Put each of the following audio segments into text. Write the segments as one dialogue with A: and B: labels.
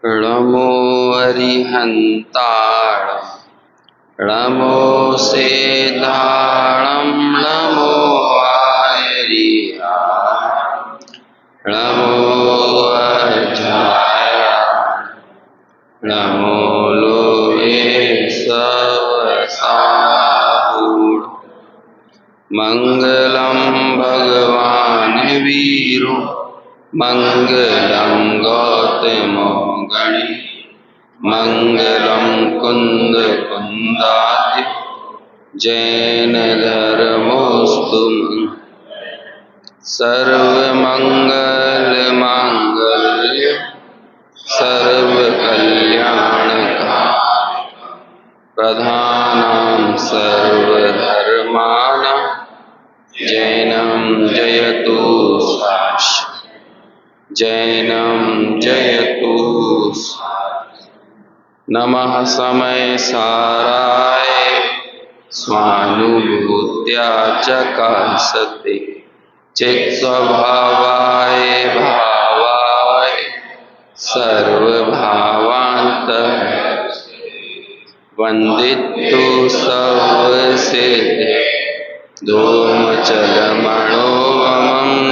A: नमो अरिहन्ताण नमो सेधाणं नमो आयरिहा नमो अजाय नमो लोहे सवसाहूण मंगलम भगवान वीरो मंगलम गौतमो गणि मंगलम कुंद कुंदादि जैन धर्मोस्तु सर्वमंगल मांगल्य सर्व कल्याणकारी प्रधानां सर्वधर्माणां जैनं जयतु जैनं जयतु नमः समय साराय स्वानुभूत्या च कांसते चित्स्वभावाय भावाय सर्वभावान्त वंदितु सर्वसिद्धे धूमचलमणोवमं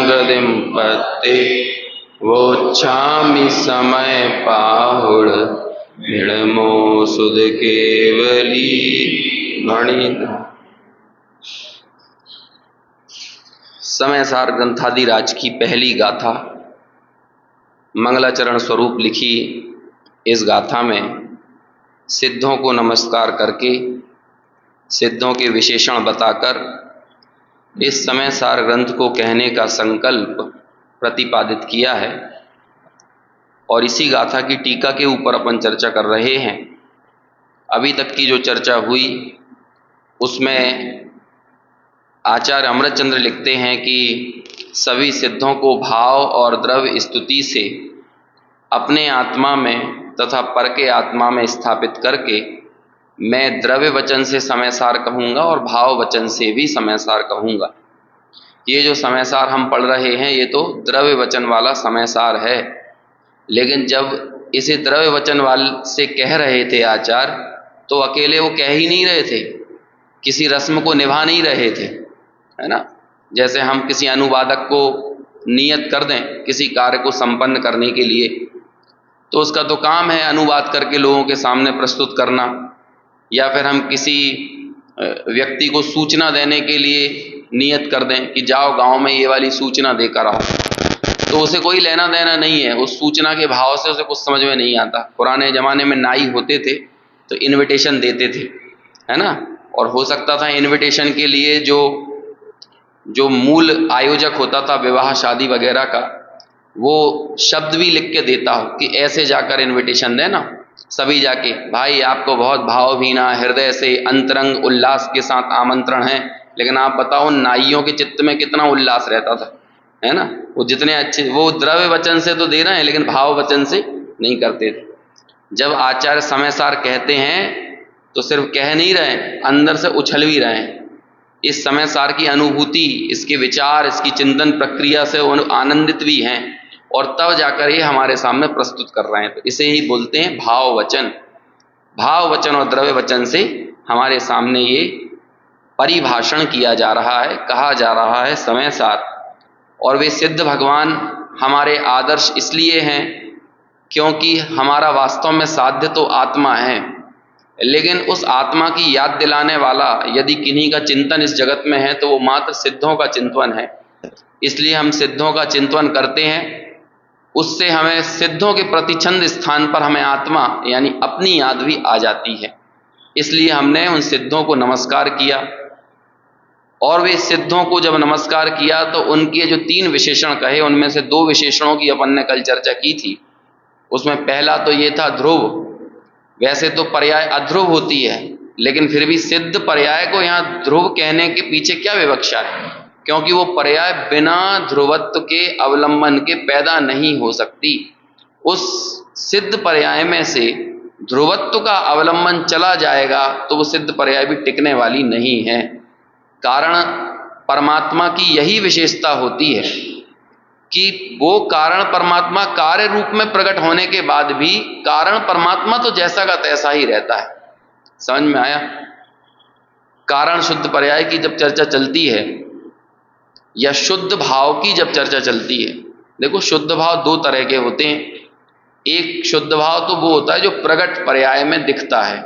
A: गतिं पत्ते वोच्छामि समय पाहुड़ निड़मो सुध केवली गणित। समय सार ग्रंथादिराज की पहली गाथा मंगलाचरण स्वरूप लिखी। इस गाथा में सिद्धों को नमस्कार करके सिद्धों के विशेषण बताकर इस समय सार ग्रंथ को कहने का संकल्प प्रतिपादित किया है और इसी गाथा की टीका के ऊपर अपन चर्चा कर रहे हैं। अभी तक की जो चर्चा हुई उसमें आचार्य अमृतचंद्र लिखते हैं कि सभी सिद्धों को भाव और द्रव्य स्तुति से अपने आत्मा में तथा पर के आत्मा में स्थापित करके मैं द्रव्य वचन से समय सार कहूँगा और भाव वचन से भी समय सार कहूँगा। ये जो समय सार हम पढ़ रहे हैं ये तो द्रव्य वचन वाला समय सार है, लेकिन जब इसे द्रव्य वचन वाल से कह रहे थे आचार्य तो अकेले वो कह ही नहीं रहे थे, किसी रस्म को निभा नहीं रहे थे, है ना। जैसे हम किसी अनुवादक को नियत कर दें किसी कार्य को संपन्न करने के लिए तो उसका तो काम है अनुवाद करके लोगों के सामने प्रस्तुत करना, या फिर हम किसी व्यक्ति को सूचना देने के लिए नियत कर दें कि जाओ गांव में ये वाली सूचना देकर आओ, तो उसे कोई लेना देना नहीं है, उस सूचना के भाव से उसे कुछ समझ में नहीं आता। पुराने ज़माने में नाई होते थे तो इनविटेशन देते थे, है ना, और हो सकता था इनविटेशन के लिए जो मूल आयोजक होता था विवाह शादी वगैरह का वो शब्द भी लिख के देता हो कि ऐसे जाकर इनविटेशन देना, सभी जाके भाई आपको बहुत भावभीना हृदय से अंतरंग उल्लास के साथ आमंत्रण है। लेकिन आप बताओ नाइयों के चित्त में कितना उल्लास रहता था, है ना। वो जितने अच्छे वो द्रव्य वचन से तो दे रहे हैं लेकिन भाव वचन से नहीं करते थे। जब आचार्य समय सार कहते हैं तो सिर्फ कह नहीं रहे, अंदर से उछल भी रहे हैं। इस समय सार की अनुभूति, इसके विचार, इसकी चिंतन प्रक्रिया से वो आनंदित भी हैं और तब जाकर ये हमारे सामने प्रस्तुत कर रहे हैं। तो इसे ही बोलते हैं भाव वचन। भाव वचन और द्रव्य वचन से हमारे सामने ये परिभाषण किया जा रहा है, कहा जा रहा है समय सार। और वे सिद्ध भगवान हमारे आदर्श इसलिए हैं क्योंकि हमारा वास्तव में साध्य तो आत्मा है, लेकिन उस आत्मा की याद दिलाने वाला यदि किन्हीं का चिंतन इस जगत में है तो वो मात्र सिद्धों का चिंतन है। इसलिए हम सिद्धों का चिंतन करते हैं, उससे हमें सिद्धों के प्रतिछंद स्थान पर हमें आत्मा यानी अपनी याद भी आ जाती है। इसलिए हमने उन सिद्धों को नमस्कार किया और वे सिद्धों को जब नमस्कार किया तो उनके जो 3 विशेषण कहे उनमें से 2 विशेषणों की अपन ने कल चर्चा की थी। उसमें पहला तो ये था ध्रुव। वैसे तो पर्याय अध्रुव होती है लेकिन फिर भी सिद्ध पर्याय को यहाँ ध्रुव कहने के पीछे क्या विवक्षा है, क्योंकि वो पर्याय बिना ध्रुवत्व के अवलंबन के पैदा नहीं हो सकती। उस सिद्ध पर्याय में से ध्रुवत्व का अवलंबन चला जाएगा तो वो सिद्ध पर्याय भी टिकने वाली नहीं है। कारण परमात्मा की यही विशेषता होती है कि वो कारण परमात्मा कार्य रूप में प्रकट होने के बाद भी कारण परमात्मा तो जैसा का तैसा ही रहता है। समझ में आया? कारण शुद्ध पर्याय की जब चर्चा चलती है या शुद्ध भाव की जब चर्चा चलती है, देखो शुद्ध भाव दो तरह के होते हैं। एक शुद्ध भाव तो वो होता है जो प्रकट पर्याय में दिखता है,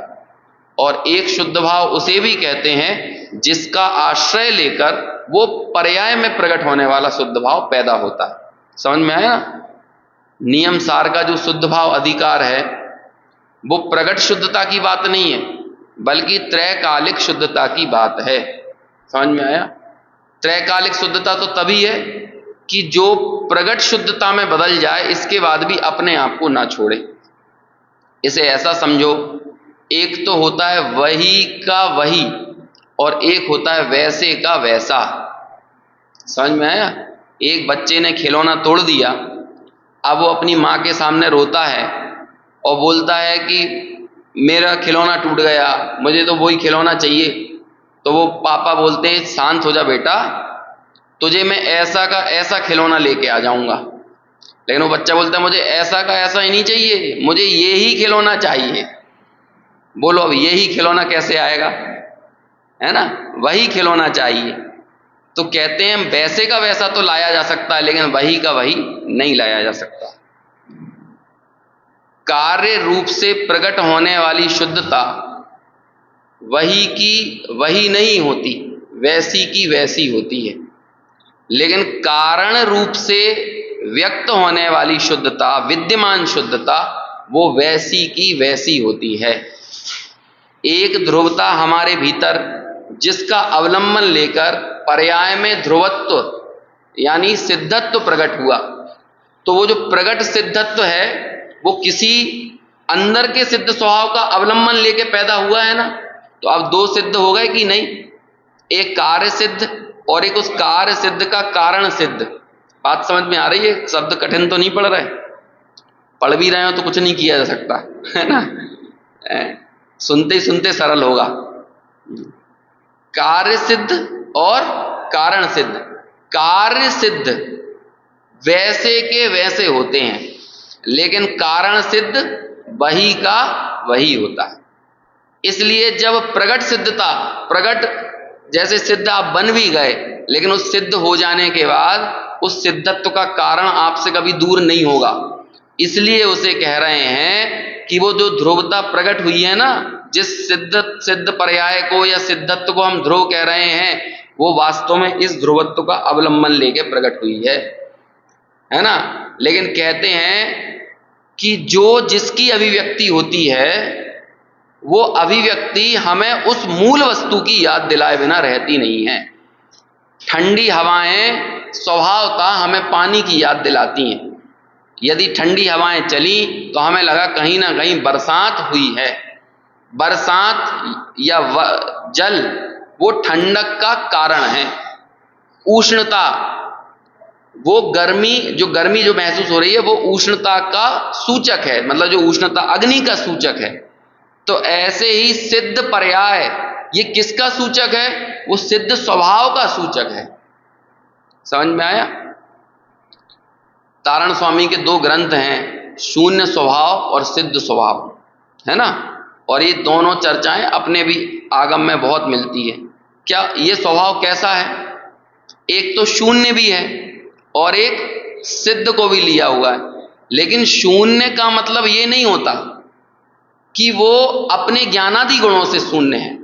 A: और एक शुद्ध भाव उसे भी कहते हैं जिसका आश्रय लेकर वो पर्याय में प्रकट होने वाला शुद्ध भाव पैदा होता है। समझ में आया ना? नियम सार का जो शुद्ध भाव अधिकार है वो प्रकट शुद्धता की बात नहीं है, बल्कि त्रैकालिक शुद्धता की बात है। समझ में आया? त्रैकालिक शुद्धता तो तभी है कि जो प्रकट शुद्धता में बदल जाए, इसके बाद भी अपने आप को ना छोड़े। इसे ऐसा समझो, एक तो होता है वही का वही और एक होता है वैसे का वैसा। समझ में आया? एक बच्चे ने खिलौना तोड़ दिया, अब वो अपनी माँ के सामने रोता है और बोलता है कि मेरा खिलौना टूट गया, मुझे तो वही खिलौना चाहिए। तो वो पापा बोलते हैं शांत हो जा बेटा, तुझे मैं ऐसा का ऐसा खिलौना लेके आ जाऊंगा। लेकिन वो बच्चा बोलता है मुझे ऐसा का ऐसा ही नहीं चाहिए, मुझे ये ही खिलौना चाहिए। बोलो अब यही खिलौना कैसे आएगा? है ना? वही खिलौना चाहिए। तो कहते हैं वैसे का वैसा तो लाया जा सकता है, लेकिन वही का वही नहीं लाया जा सकता। कार्य रूप से प्रकट होने वाली शुद्धता वही की वही नहीं होती, वैसी की वैसी होती है। लेकिन कारण रूप से व्यक्त होने वाली शुद्धता, विद्यमान शुद्धता, वो वैसी की वैसी होती है। एक ध्रुवता हमारे भीतर जिसका अवलंबन लेकर पर्याय में ध्रुवत्व यानी सिद्धत्व प्रकट हुआ, तो वो जो प्रकट सिद्धत्व है वो किसी अंदर के सिद्ध स्वभाव का अवलंबन लेके पैदा हुआ है ना। तो अब दो सिद्ध हो गए कि नहीं? एक कार्य सिद्ध और एक उस कार्य सिद्ध का कारण सिद्ध। बात समझ में आ रही है? शब्द कठिन तो नहीं पड़ रहे? पढ़ भी रहे हो तो कुछ नहीं किया जा सकता, है ना? सुनते ही सुनते सरल होगा। कार्य सिद्ध और कारण सिद्ध। कार्य सिद्ध वैसे के वैसे होते हैं, लेकिन कारण सिद्ध वही का वही होता है। इसलिए जब प्रकट सिद्धता, प्रकट जैसे सिद्ध आप बन भी गए, लेकिन उस सिद्ध हो जाने के बाद उस सिद्धत्व का कारण आपसे कभी दूर नहीं होगा। इसलिए उसे कह रहे हैं कि वो जो ध्रुवता प्रकट हुई है ना, जिस सिद्ध पर्याय को या सिद्धत्व को हम ध्रुव कह रहे हैं, वो वास्तव में इस ध्रुवत्व का अवलंबन लेके प्रकट हुई है ना? लेकिन कहते हैं कि जो जिसकी अभिव्यक्ति होती है वो अभिव्यक्ति हमें उस मूल वस्तु की याद दिलाए बिना रहती नहीं है। ठंडी हवाएं स्वभावतः हमें पानी की याद दिलाती हैं। यदि ठंडी हवाएं चली तो हमें लगा कहीं ना कहीं बरसात हुई है। बरसात या जल वो ठंडक का कारण है। उष्णता, वो गर्मी जो महसूस हो रही है वो उष्णता का सूचक है, मतलब जो उष्णता अग्नि का सूचक है। तो ऐसे ही सिद्ध पर्याय ये किसका सूचक है? वो सिद्ध स्वभाव का सूचक है। समझ में आया? तारण स्वामी के दो ग्रंथ हैं, शून्य स्वभाव और सिद्ध स्वभाव, है ना? और ये दोनों चर्चाएं अपने भी आगम में बहुत मिलती है। क्या ये स्वभाव कैसा है? एक तो शून्य भी है और एक सिद्ध को भी लिया हुआ है। लेकिन शून्य का मतलब ये नहीं होता कि वो अपने ज्ञानादि गुणों से शून्य है।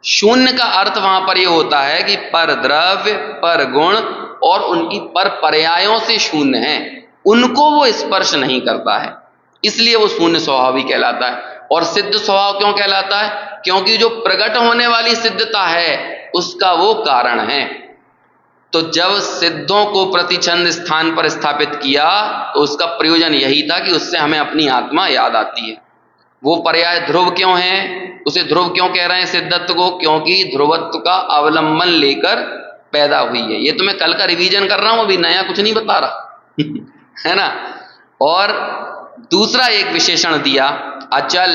A: शून्य का अर्थ वहां पर ये होता है कि पर द्रव्य, पर गुण और उनकी पर पर्यायों से शून्य है, उनको वो स्पर्श नहीं करता है, इसलिए वो शून्य स्वभाव भी कहलाता है। और सिद्ध स्वभाव क्यों कहलाता है? क्योंकि जो प्रकट होने वाली सिद्धता है उसका वो कारण है। तो जब सिद्धों को प्रतिछंद स्थान पर स्थापित किया तो उसका प्रयोजन यही था कि उससे हमें अपनी आत्मा याद आती है। वो पर्याय ध्रुव क्यों है? उसे ध्रुव क्यों कह रहे हैं सिद्धत्व को? क्योंकि ध्रुवत्व का अवलंबन लेकर पैदा हुई है। ये तो मैं कल का रिवीजन कर रहा हूं, अभी नया कुछ नहीं बता रहा है ना? और दूसरा एक विशेषण दिया अचल,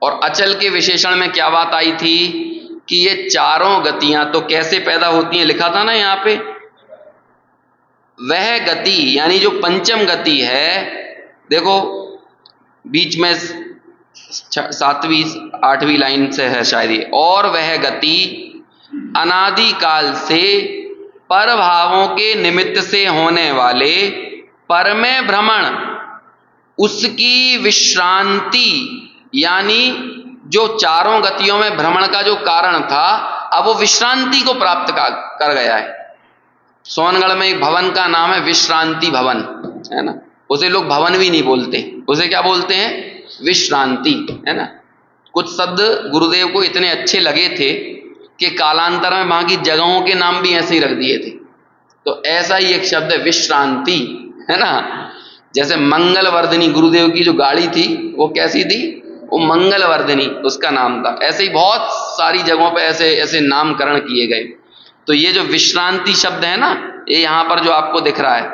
A: और अचल के विशेषण में क्या बात आई थी कि ये चारों गतियां तो कैसे पैदा होती हैं, लिखा था ना यहाँ पे, वह गति यानी जो पंचम गति है, देखो बीच में 7वीं 8वीं लाइन से है शायद ये, और वह गति अनादि काल से पर भावों के निमित्त से होने वाले पर में भ्रमण, उसकी विश्रांति, यानी जो चारों गतियों में भ्रमण का जो कारण था, अब वो विश्रांति को प्राप्त कर गया है। सोनगढ़ में एक भवन का नाम है विश्रांति भवन, है ना। उसे लोग भवन भी नहीं बोलते, उसे क्या बोलते हैं? विश्रांति, है ना। कुछ शब्द गुरुदेव को इतने अच्छे लगे थे कि कालांतर में वहां की जगहों के नाम भी ऐसे ही रख दिए थे। तो ऐसा ही एक शब्द है विश्रांति, है ना। जैसे मंगलवर्धिनी, गुरुदेव की जो गाड़ी थी वो कैसी थी? वो मंगलवर्धिनी उसका नाम था। ऐसे ही बहुत सारी जगहों पे ऐसे ऐसे नामकरण किए गए। तो ये जो विश्रांति शब्द है ना, ये यहां पर जो आपको दिख रहा है,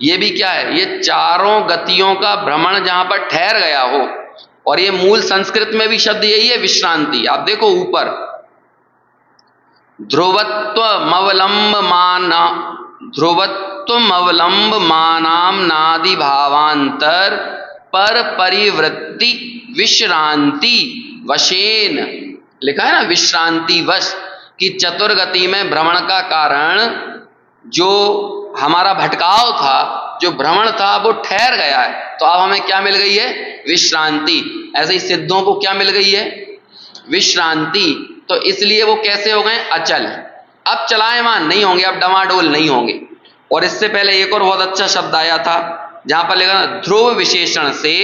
A: ये भी क्या है? ये चारों गतियों का भ्रमण जहां पर ठहर गया हो। और ये मूल संस्कृत में भी शब्द यही है विश्रांति। आप देखो ऊपर, ध्रुवत्वमवलंब मानाम नादि भावांतर पर परिवृत्ति विश्रांति वशेन, लिखा है ना, विश्रांति वश, कि चतुर्गति में भ्रमण का कारण जो हमारा भटकाव था, जो भ्रमण था, वो ठहर गया है। तो अब हमें क्या मिल गई है? विश्रांति। ऐसे ही सिद्धों को क्या मिल गई है? विश्रांति। तो इसलिए वो कैसे हो गए? अचल। अब चलायमान नहीं होंगे, अब डमाडोल नहीं होंगे। और इससे पहले एक और बहुत अच्छा शब्द आया था जहां पर लिखा ध्रुव विशेषण से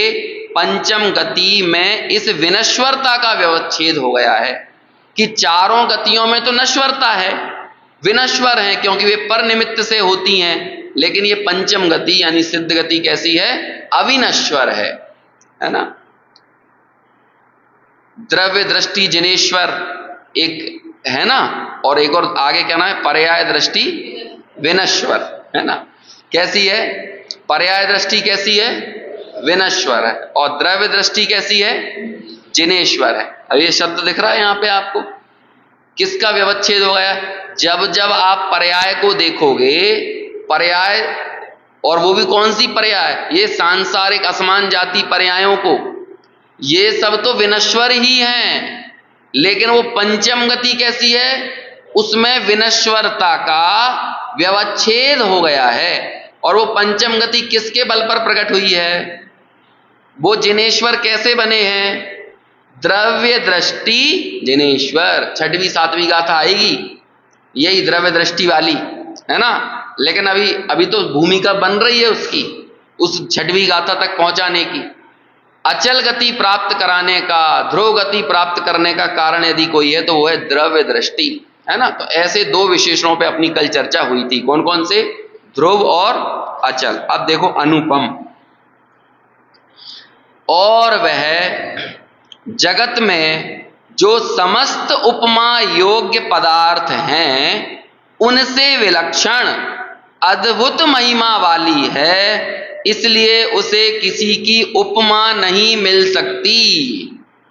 A: पंचम गति में इस विनश्वरता का व्यवच्छेद हो गया है कि चारों गतियों में तो नश्वरता है, विनश्वर है, क्योंकि वे पर निमित्त से होती हैं। लेकिन ये पंचम गति यानी सिद्ध गति कैसी है? अविनश्वर है ना। द्रव्य दृष्टि जिनेश्वर एक है ना, और एक और आगे क्या नाम है? पर्याय दृष्टि विनश्वर, है ना। कैसी है? पर्याय दृष्टि कैसी है? विनश्वर है। और द्रव्य दृष्टि कैसी है? जिनेश्वर है। अब ये शब्द दिख रहा है यहां पे आपको, किसका व्यवच्छेद हो गया? जब जब आप पर्याय को देखोगे, पर्याय, और वो भी कौन सी पर्याय? ये सांसारिक असमान जाति पर्यायों को, ये सब तो विनश्वर ही हैं। लेकिन वो पंचम गति कैसी है? उसमें विनश्वरता का व्यवच्छेद हो गया है। और वो पंचम गति किसके बल पर प्रकट हुई है? वो जिनेश्वर कैसे बने हैं? द्रव्य दृष्टि जिनेश्वर। 6वीं 7वीं गाथा आएगी यही द्रव्य दृष्टि वाली, है ना। लेकिन अभी तो भूमिका बन रही है उसकी, उस 6वीं गाथा तक पहुंचाने की। अचल गति प्राप्त कराने का, ध्रुव गति प्राप्त करने का कारण यदि कोई है तो वो है द्रव्य दृष्टि, है ना। तो ऐसे दो विशेषणों पे अपनी कल चर्चा हुई थी। कौन कौन से? ध्रुव और अचल। अब देखो अनुपम। और वह जगत में जो समस्त उपमा योग्य पदार्थ हैं उनसे विलक्षण अद्भुत महिमा वाली है, इसलिए उसे किसी की उपमा नहीं मिल सकती,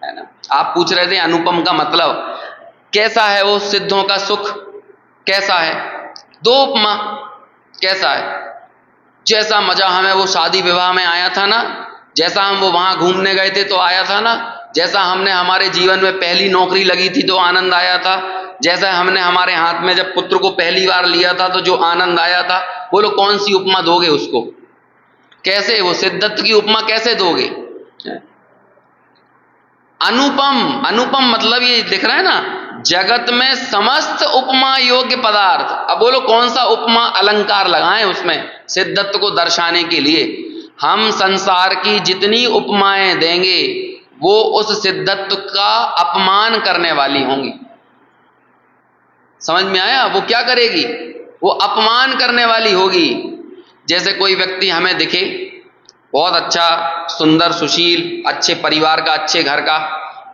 A: है ना। आप पूछ रहे थे अनुपम का मतलब कैसा है? वो सिद्धों का सुख कैसा है? दो उपमा कैसा है? जैसा मजा हमें वो शादी विवाह में आया था ना, जैसा हम वो वहां घूमने गए थे तो आया था ना, जैसा हमने हमारे जीवन में पहली नौकरी लगी थी तो आनंद आया था, जैसा हमने हमारे हाथ में जब पुत्र को पहली बार लिया था तो जो आनंद आया था, बोलो कौन सी उपमा दोगे उसको? कैसे वो सिद्धत्व की उपमा कैसे दोगे? अनुपम। अनुपम मतलब ये दिख रहा है ना, जगत में समस्त उपमा योग्य पदार्थ। अब बोलो कौन सा उपमा अलंकार लगाएं उसमें सिद्धत्व को दर्शाने के लिए? हम संसार की जितनी उपमाएं देंगे वो उस सिद्धत्व का अपमान करने वाली होंगी। समझ में आया? वो क्या करेगी? वो अपमान करने वाली होगी। जैसे कोई व्यक्ति हमें दिखे बहुत अच्छा, सुंदर, सुशील, अच्छे परिवार का, अच्छे घर का,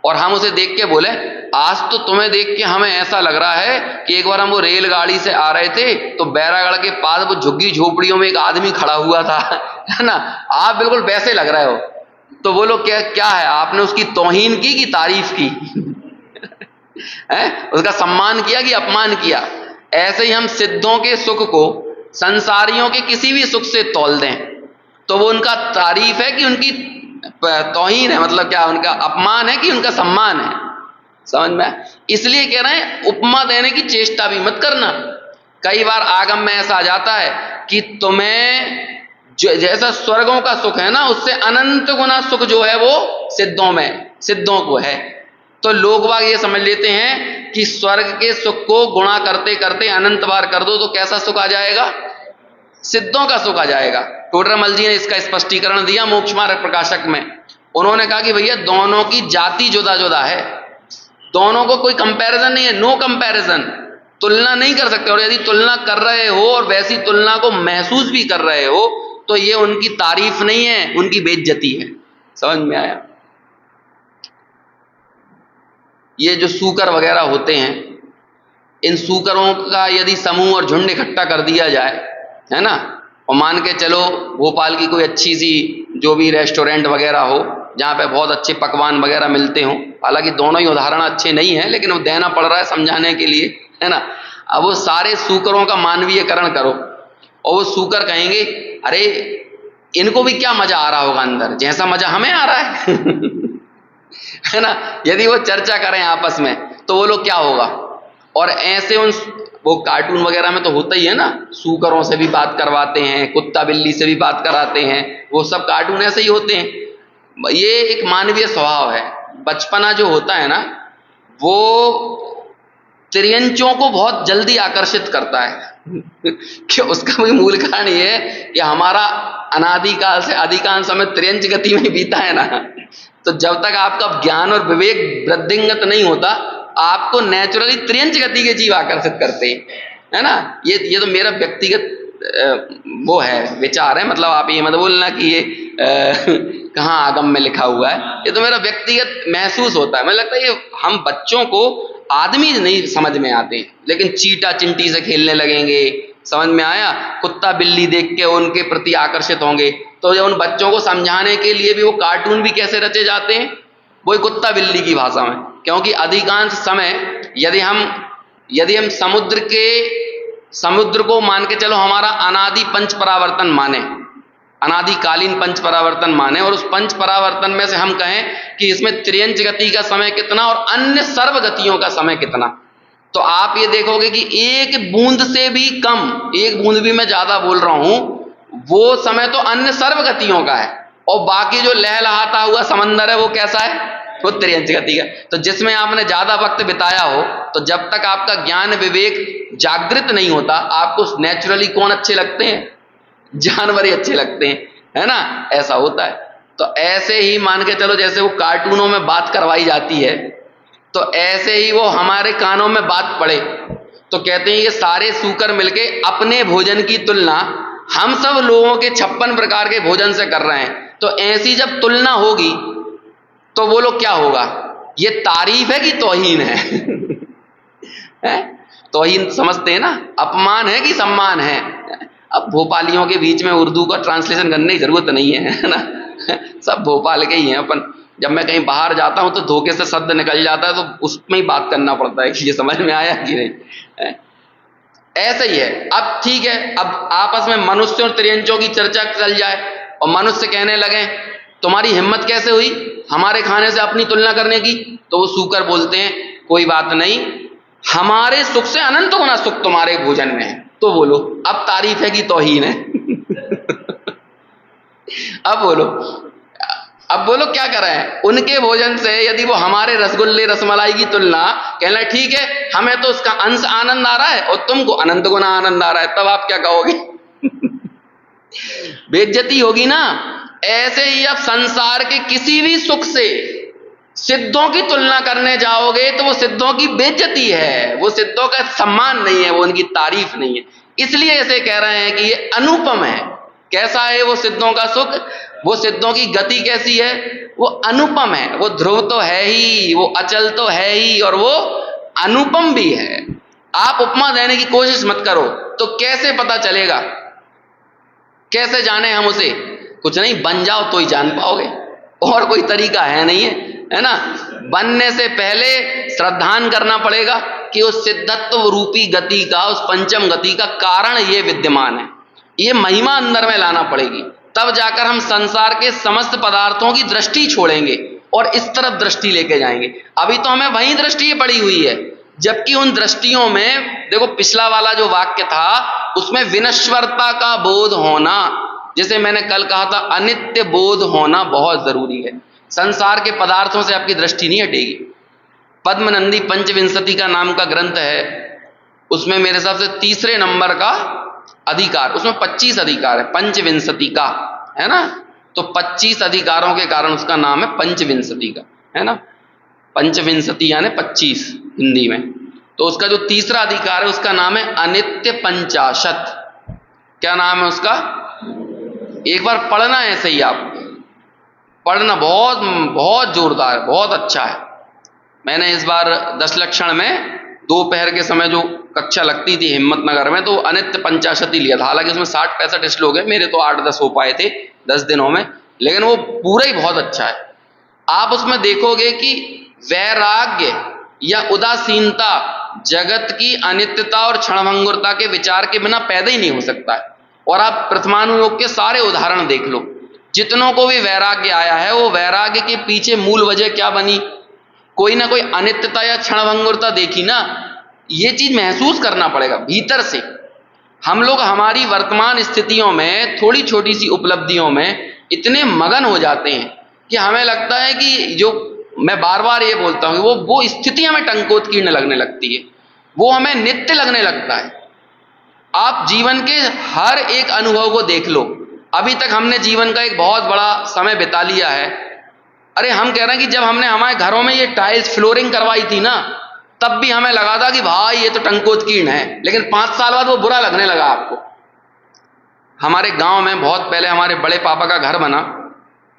A: और हम उसे देख के बोले आज तो तुम्हें देख के हमें ऐसा लग रहा है कि एक बार हम वो रेलगाड़ी से आ रहे थे तो बैरागढ़ के पास वो झुग्गी झोपड़ियों में एक आदमी खड़ा हुआ था, है ना। आप बिल्कुल वैसे लग रहे हो। तो बोलो क्या क्या है? आपने उसकी तौहीन की कि तारीफ की? है? उसका सम्मान किया कि अपमान किया? ऐसे ही हम सिद्धों के सुख को संसारियों के किसी भी सुख से तौल दें तो वो उनका तारीफ है कि उनकी तौहीन है, मतलब क्या, उनका अपमान है कि उनका सम्मान है। समझ में? इसलिए कह रहे हैं उपमा देने की चेष्टा भी मत करना। कई बार आगम में ऐसा आ जाता है कि तुम्हें जैसा स्वर्गों का सुख है ना, उससे अनंत गुना सुख जो है वो सिद्धों को है। तो लोग बाग ये समझ लेते हैं कि स्वर्ग के सुख को गुणा करते करते अनंत बार कर दो तो कैसा सुख आ जाएगा? सिद्धों का सुख आ जाएगा। टोडरमल जी ने इसका स्पष्टीकरण दिया मोक्ष मार्ग प्रकाशक में। उन्होंने कहा कि भैया दोनों की जाति जुदा जुदा है, दोनों को कोई कंपैरिजन नहीं है, नो कंपैरिजन, तुलना नहीं कर सकते। और यदि तुलना कर रहे हो और वैसी तुलना को महसूस भी कर रहे हो तो ये उनकी तारीफ नहीं है, उनकी बेइज्जती है। समझ में आया? ये जो सूकर वगैरह होते हैं, इन सूकरों का यदि समूह और झुंड इकट्ठा कर दिया जाए, है ना, और मान के चलो भोपाल की कोई अच्छी सी जो भी रेस्टोरेंट वगैरह हो जहाँ पे बहुत अच्छे पकवान वगैरह मिलते हों, हालांकि दोनों ही उदाहरण अच्छे नहीं हैं लेकिन वो देना पड़ रहा है समझाने के लिए, है ना। अब वो सारे सूकरों का मानवीयकरण करो और वो सूकर कहेंगे अरे इनको भी क्या मजा आ रहा होगा अंदर जैसा मजा हमें आ रहा है है ना। यदि वो चर्चा करें आपस में तो वो लोग क्या होगा। और ऐसे वो कार्टून वगैरह में तो होता ही है ना, सूकरों से भी बात करवाते हैं, कुत्ता बिल्ली से भी बात कराते हैं, वो सब कार्टून ऐसे ही होते हैं। ये एक मानवीय स्वभाव है। बचपना जो होता है ना वो त्रियंचों को बहुत जल्दी आकर्षित करता है कि उसका भी मूल कारण ये है कि हमारा अनादिकाल से अधिकांश समय त्रियंच गति में बीता है ना, तो जब तक आपका ज्ञान और विवेक वृद्धिंगत नहीं होता आपको नेचुरली त्रियंच गति के जीव आकर्षित करते हैं, है ना। ये तो मेरा व्यक्तिगत वो है, विचार है, मतलब आप ये मत बोलना कि ये कहाँ आगम में लिखा हुआ है, ये तो मेरा व्यक्तिगत महसूस होता है। मुझे लगता है ये हम बच्चों को आदमी नहीं समझ में आते लेकिन चीटा चिंटी से खेलने लगेंगे, समझ में आया, कुत्ता बिल्ली देख के उनके प्रति आकर्षित होंगे। तो उन बच्चों को समझाने के लिए भी वो कार्टून भी कैसे रचे जाते हैं, वही कुत्ता बिल्ली की भाषा में। क्योंकि अधिकांश समय यदि हम समुद्र को मान के चलो हमारा अनादि पंच परावर्तन माने, अनादिकालीन पंच परावर्तन माने, और उस पंच परावर्तन में से हम कहें कि इसमें त्रियंच गति का समय कितना और अन्य सर्व गतियों का समय कितना, तो आप ये देखोगे कि एक बूंद से भी कम, एक बूंद भी मैं ज्यादा बोल रहा हूं, वो समय तो अन्य सर्व गतियों का है, और बाकी जो लहलहाता हुआ समंदर है वो कैसा है, वो त्रियंच गति का। तो जिसमें आपने ज्यादा वक्त बिताया हो, तो जब तक आपका ज्ञान विवेक जागृत नहीं होता आपको नेचुरली कौन अच्छे लगते हैं, जानवर ही अच्छे लगते हैं, है ना, ऐसा होता है। तो ऐसे ही मान के चलो जैसे वो कार्टूनों में बात करवाई जाती है, तो ऐसे ही वो हमारे कानों में बात पड़े तो कहते हैं ये सारे सूकर मिलके अपने भोजन की तुलना हम सब लोगों के 56 प्रकार के भोजन से कर रहे हैं। तो ऐसी जब तुलना होगी तो वो लोग क्या होगा, ये तारीफ है कि तौहीन है तौहीन समझते हैं ना, अपमान है कि सम्मान है। अब भोपालियों के बीच में उर्दू का ट्रांसलेशन करने की जरूरत नहीं है ना, सब भोपाल के ही हैं अपन। जब मैं कहीं बाहर जाता हूं तो धोखे से शब्द निकल जाता है तो उसमें ही बात करना पड़ता है कि ये समझ में आया कि नहीं। ऐसा ही है। अब ठीक है, अब आपस में मनुष्य और त्रियंचों की चर्चा चल जाए और मनुष्य कहने लगे तुम्हारी हिम्मत कैसे हुई हमारे खाने से अपनी तुलना करने की, तो वो सूकर बोलते हैं कोई बात नहीं, हमारे सुख से अनंत गुना सुख तुम्हारे भोजन में है। तो बोलो अब तारीफ है कि तौहीन है अब बोलो क्या कर रहे हैं उनके भोजन से, यदि वो हमारे रसगुल्ले रसमलाई की तुलना कहना ठीक है हमें तो उसका अंश आनंद आ रहा है और तुमको अनंत गुना आनंद आ रहा है, तब आप क्या कहोगे बेइज्जती होगी ना। ऐसे ही अब संसार के किसी भी सुख से सिद्धों की तुलना करने जाओगे तो वो सिद्धों की बेइज्जती है, वो सिद्धों का सम्मान नहीं है, वो उनकी तारीफ नहीं है। इसलिए ऐसे कह रहे हैं कि ये अनुपम है। कैसा है वो सिद्धों का सुख, वो सिद्धों की गति कैसी है, वो अनुपम है। वो ध्रुव तो है ही, वो अचल तो है ही, और वो अनुपम भी है। आप उपमा देने की कोशिश मत करो तो कैसे पता चलेगा, कैसे जाने हम उसे, कुछ नहीं बन जाओ तो ही जान पाओगे, और कोई तरीका है नहीं है, है ना। बनने से पहले श्रद्धान करना पड़ेगा, कि उस सिद्धत्व रूपी गति का, उस पंचम गति का कारण ये विद्यमान है। ये महिमा अंदर में लाना पड़ेगी, तब जाकर हम संसार के समस्त पदार्थों की दृष्टि छोड़ेंगे और इस तरफ दृष्टि लेके जाएंगे। अभी तो हमें वही दृष्टि पड़ी हुई है, जबकि उन दृष्टियों में देखो, पिछला वाला जो वाक्य था उसमें विनश्वरता का बोध होना, जैसे मैंने कल कहा था, अनित्य बोध होना बहुत जरूरी है। संसार के पदार्थों से आपकी दृष्टि नहीं हटेगी। पद्मनंदी पंचविंशति का नाम का ग्रंथ है, उसमें मेरे हिसाब से तीसरे नंबर का अधिकार, उसमें 25 अधिकार है पंचविंशति का, है ना। तो 25 अधिकारों के कारण उसका नाम है पंचविंशति का, है ना। पंचविंशति यानी 25 हिंदी में। तो उसका जो तीसरा अधिकार है उसका नाम है अनित्य पंचाशत। क्या नाम है उसका? एक बार पढ़ना है, सही आप पढ़ना, बहुत बहुत जोरदार, बहुत अच्छा है। मैंने इस बार 10 लक्षण में दोपहर के समय जो कक्षा लगती थी हिम्मतनगर में, तो अनित्य पंचाशत ही लिया था। हालांकि उसमें 60-65 श्लोक है, मेरे तो 8-10 हो पाए थे 10 दिनों में, लेकिन वो पूरा ही बहुत अच्छा है। आप उसमें देखोगे कि वैराग्य या उदासीनता जगत की अनित्यता और क्षणभंगुरता के विचार के बिना पैदा ही नहीं हो सकता है। और आप प्रथमानुयोग के सारे उदाहरण देख लो, जितनों को भी वैराग्य आया है, वो वैराग्य के पीछे मूल वजह क्या बनी? कोई ना कोई अनित्यता या क्षणभंगुरता देखी ना। ये चीज महसूस करना पड़ेगा भीतर से। हम लोग हमारी वर्तमान स्थितियों में, थोड़ी छोटी सी उपलब्धियों में इतने मगन हो जाते हैं कि हमें लगता है कि जो मैं बार बार ये बोलता हूं, वो स्थिति हमें टंकोत्कीर्ण लगने लगती है, वो हमें नित्य लगने लगता है। आप जीवन के हर एक अनुभव को देख लो। अभी तक हमने जीवन का एक बहुत बड़ा समय बिता लिया है। अरे हम कह रहे हैं कि जब हमने हमारे घरों में ये टाइल्स फ्लोरिंग करवाई थी ना, तब भी हमें लगा था कि भाई ये तो टंकोत्कीर्ण है, लेकिन 5 साल बाद वो बुरा लगने लगा आपको। हमारे गांव में बहुत पहले हमारे बड़े पापा का घर बना,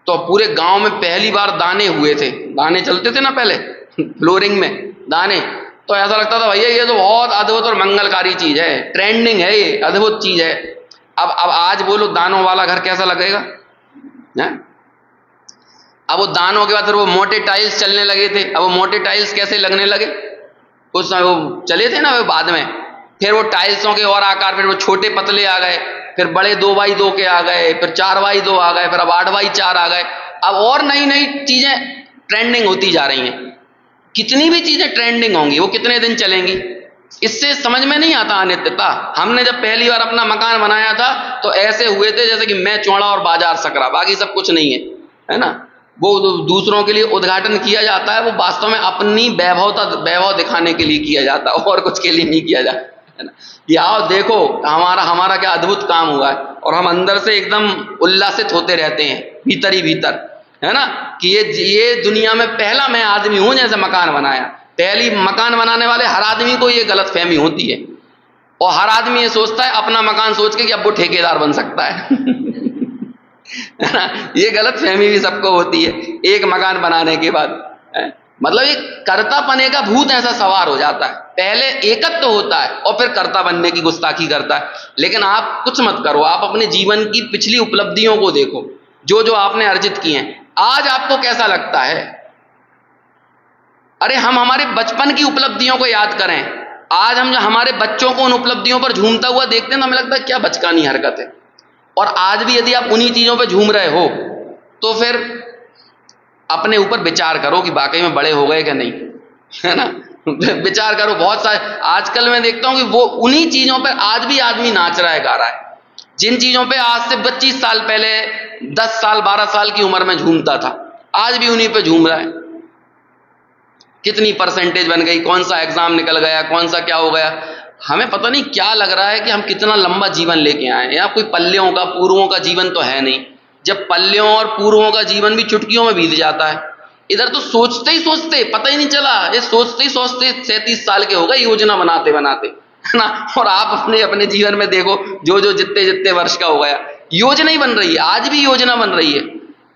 A: तो पूरे गांव में पहली बार दाने हुए थे। दाने चलते थे ना पहले फ्लोरिंग में दाने, तो ऐसा लगता था भैया ये तो बहुत अद्भुत और मंगलकारी चीज है, ट्रेंडिंग है, ये अद्भुत चीज है। अब आज बोलो दानों वाला घर कैसा लगेगा है? अब वो दानों के बाद फिर वो मोटे टाइल्स चलने लगे थे। अब वो मोटे टाइल्स कैसे लगने लगे? कुछ समय वो चले थे ना वो बाद में, फिर वो टाइल्सों के और आकार, फिर वो छोटे पतले आ गए, फिर बड़े 2x2 के आ गए, फिर 4x2 आ गए, फिर अब 8x4 आ गए। अब और नई नई चीजें ट्रेंडिंग होती जा रही हैं। कितनी भी चीजें ट्रेंडिंग होंगी, वो कितने दिन चलेंगी? इससे समझ में नहीं आता अनित्यता। हमने जब पहली बार अपना मकान बनाया था तो ऐसे हुए थे जैसे कि मैं चौड़ा और बाजार सकरा, बाकी सब कुछ नहीं है ना। वो दूसरों के लिए उद्घाटन किया जाता है, वो वास्तव में अपनी वैभव दिखाने के लिए किया जाता है, और कुछ के लिए नहीं किया जाता, है ना। कि आओ देखो हमारा क्या अद्भुत काम हुआ है, और हम अंदर से एकदम उल्लासित होते रहते हैं भीतर ही भीतर, है ना, कि ये दुनिया में पहला मैं आदमी हूं जैसे मकान बनाया। पहली मकान बनाने वाले हर आदमी को ये गलत फहमी होती है, और हर आदमी ये सोचता है अपना मकान सोच के कि अब वो ठेकेदार बन सकता है है ना। ये गलत फहमी भी सबको होती है एक मकान बनाने के बाद, है? मतलब एक कर्तापने का भूत ऐसा सवार हो जाता है। पहले एकत्व होता है और फिर कर्ता बनने की गुस्ताखी करता है। लेकिन आप कुछ मत करो, आप अपने जीवन की पिछली उपलब्धियों को देखो, जो जो आपने अर्जित किए हैं। आज आपको कैसा लगता है? अरे हम हमारे बचपन की उपलब्धियों को याद करें। आज हम हमारे बच्चों को उन उपलब्धियों पर झूमता हुआ देखते हैं तो हमें लगता है क्या बचकानी हरकत है। और आज भी यदि आप उन्हीं चीजों पर झूम रहे हो तो फिर अपने ऊपर विचार करो कि वाकई में बड़े हो गए कि नहीं, है ना। विचार करो। बहुत सारे आजकल मैं देखता हूं कि वो उन्हीं चीजों पर आज भी आदमी नाच रहा है, गा रहा है, जिन चीजों पे आज से 25 साल पहले 10 साल 12 साल की उम्र में झूमता था, आज भी उन्हीं पे झूम रहा है। कितनी परसेंटेज बन गई, कौन सा एग्जाम निकल गया, कौन सा क्या हो गया, हमें पता नहीं क्या लग रहा है कि हम कितना लंबा जीवन लेके आए हैं। या कोई पल्लियों का पूर्वों का जीवन तो है नहीं, जब पल्लियों और पूर्वों का जीवन भी चुटकियों में बीत जाता है। इधर तो सोचते ही सोचते पता ही नहीं चला, ये सोचते ही सोचते 37 साल के हो गए योजना बनाते बनाते, है ना। और आप अपने अपने जीवन में देखो, जो जितने जितने वर्ष का हो गया, योजना ही बन रही है। आज भी योजना बन रही है,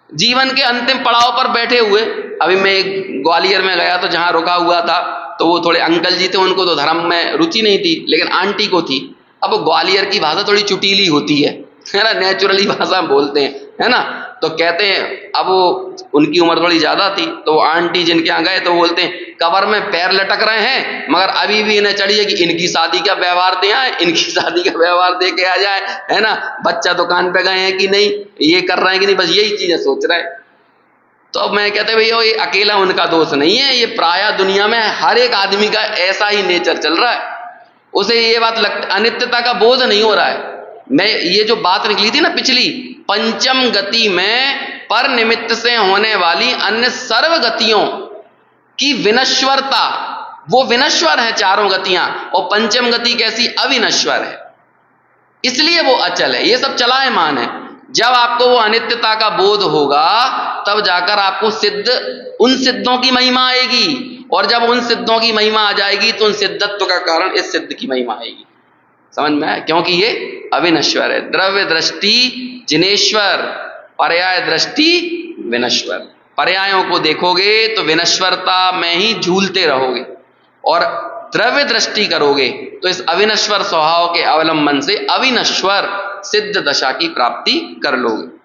A: जीवन के अंतिम पड़ाव पर बैठे हुए। अभी मैं एक ग्वालियर में गया तो जहां रुका हुआ था, तो वो थोड़े अंकल जी थे, उनको तो धर्म में रुचि नहीं थी, लेकिन आंटी को थी। अब ग्वालियर की भाषा थोड़ी चुटीली होती है ना, नेचुरली भाषा बोलते हैं, है ना। तो कहते हैं, अब वो उनकी उम्र थोड़ी ज्यादा थी, तो वो आंटी जिनके यहाँ गए तो बोलते हैं कब्र में पैर लटक रहे हैं मगर अभी भी इन्हें चढ़ी है कि इनकी शादी का व्यवहार दे आए, इनकी शादी का व्यवहार दे के आ जाए, है ना, बच्चा दुकान पे गए हैं कि नहीं, ये कर रहे हैं कि नहीं, बस यही चीजें सोच रहे हैं। तो अब मैं कहते भैया ये अकेला उनका दोष नहीं है, ये प्रायः दुनिया में हर एक आदमी का ऐसा ही नेचर चल रहा है। उसे ये बात अनित्यता का बोध नहीं हो रहा है। मैं ये जो बात निकली थी ना पिछली, पंचम गति में पर निमित्त से होने वाली अन्य सर्व गतियों की विनश्वरता, वो विनश्वर है चारों गतियां, और पंचम गति कैसी, अविनश्वर है, इसलिए वो अचल है। ये सब चलायमान है। जब आपको वो अनित्यता का बोध होगा तब जाकर आपको उन सिद्धों की महिमा आएगी, और जब उन सिद्धों की महिमा आ जाएगी तो उन सिद्धत्व का कारण इस सिद्ध की महिमा आएगी। समझ में आया? क्योंकि ये अविनश्वर है। द्रव्य दृष्टि जिनेश्वर, पर्याय दृष्टि विनश्वर। पर्यायों को देखोगे तो विनश्वरता में ही झूलते रहोगे, और द्रव्य दृष्टि करोगे तो इस अविनश्वर स्वभाव के अवलंबन से अविनश्वर सिद्ध दशा की प्राप्ति कर लोगे।